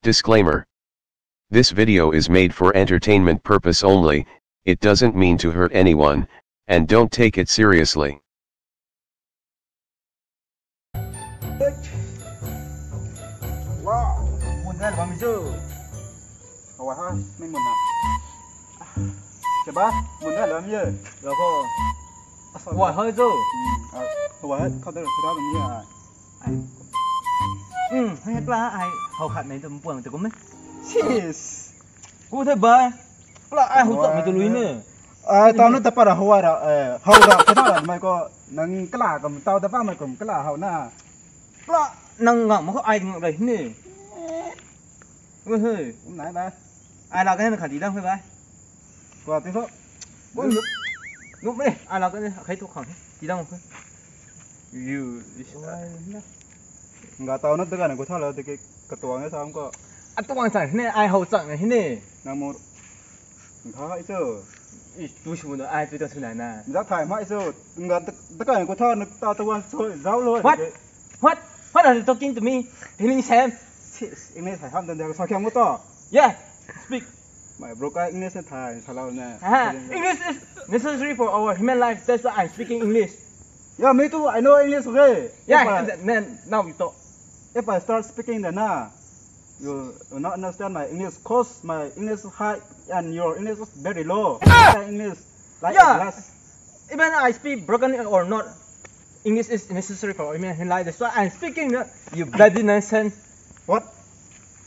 Disclaimer. This video is made for entertainment purpose only, it doesn't mean to hurt anyone, and don't take it seriously. Wow, muốn ra là mình chứ. Ủa ha, mình muốn nào? Chị ba, muốn ra là mình chứ. Rồi cô. Ủa hơi chứ. Ủa hết, không tới được cái đó mình như à. Hết là ai hầu khát này tầm buồn từ cũng đấy. Cheers. Cô thấy bơi. Là ai hầu tận mình từ lưới nữa. Tao nó tập para hoa đó, hầu đó cái đó là mày có nâng cái là cầm tao tập mày cầm cái là hầu na. Là nâng ngọng mà có ai ngọng đấy nè. Hơi. Hôm nay ba. Ai là cái này khả tí đâu phải ba. Qua tiếng số. Bốn lúc. Lúc đấy, ai là cái này thấy thuốc khoảng tí đâu không? You. Nggak tahu nanti kan, gue salah di ketuanya sama kok. Atau orang sana ini ai hầu tận này ini. Namun, nggak itu. Chú chú nó ai tôi đâu nè. Giá thải mãi rồi, nggak tất cả của thao tao tuan thôi giáo luôn. What are you talking to me? Healing Sam. English thải ham dan dia sakit kamu to. Yeah, speak. My broker English thải salah nè. English is necessary for our human life. That's why I'm speaking English. Yeah, me too. I know English okay. Yeah, then now you talk. If I start speaking then you will not understand my English cause my English high and your English is very low. English like less. Even I speak broken or not, English is necessary for human life. That's why I'm speaking. You bloody nonsense. What?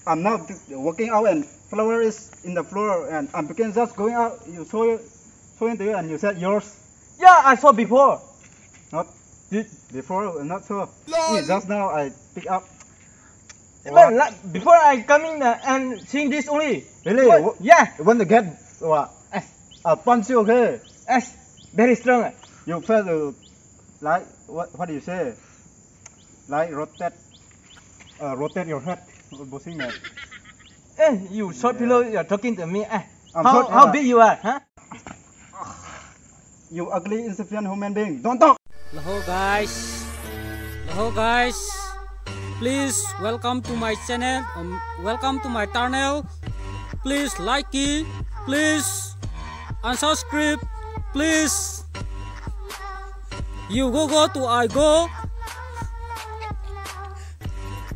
I'm now walking out and flower is in the floor and I'm beginning just going out. You showing to you and you said yours. Yeah, I saw before. Not before, not so. Just now I pick up. Even like before I coming and seeing this only. Really? What? Yeah. You want to get what? I'll punch you, okay? Yes. Very strong. You feel to like what do you say? Like rotate your head. Bossing man. Hey, you short pillow, you're talking to me. How big you are, huh? You ugly, insufficient human being. Don't talk. Hello guys, please welcome to my channel, welcome to my channel. Please like it, please unsubscribe, please. You go to I go,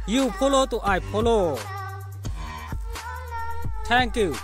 you follow to I follow. Thank you.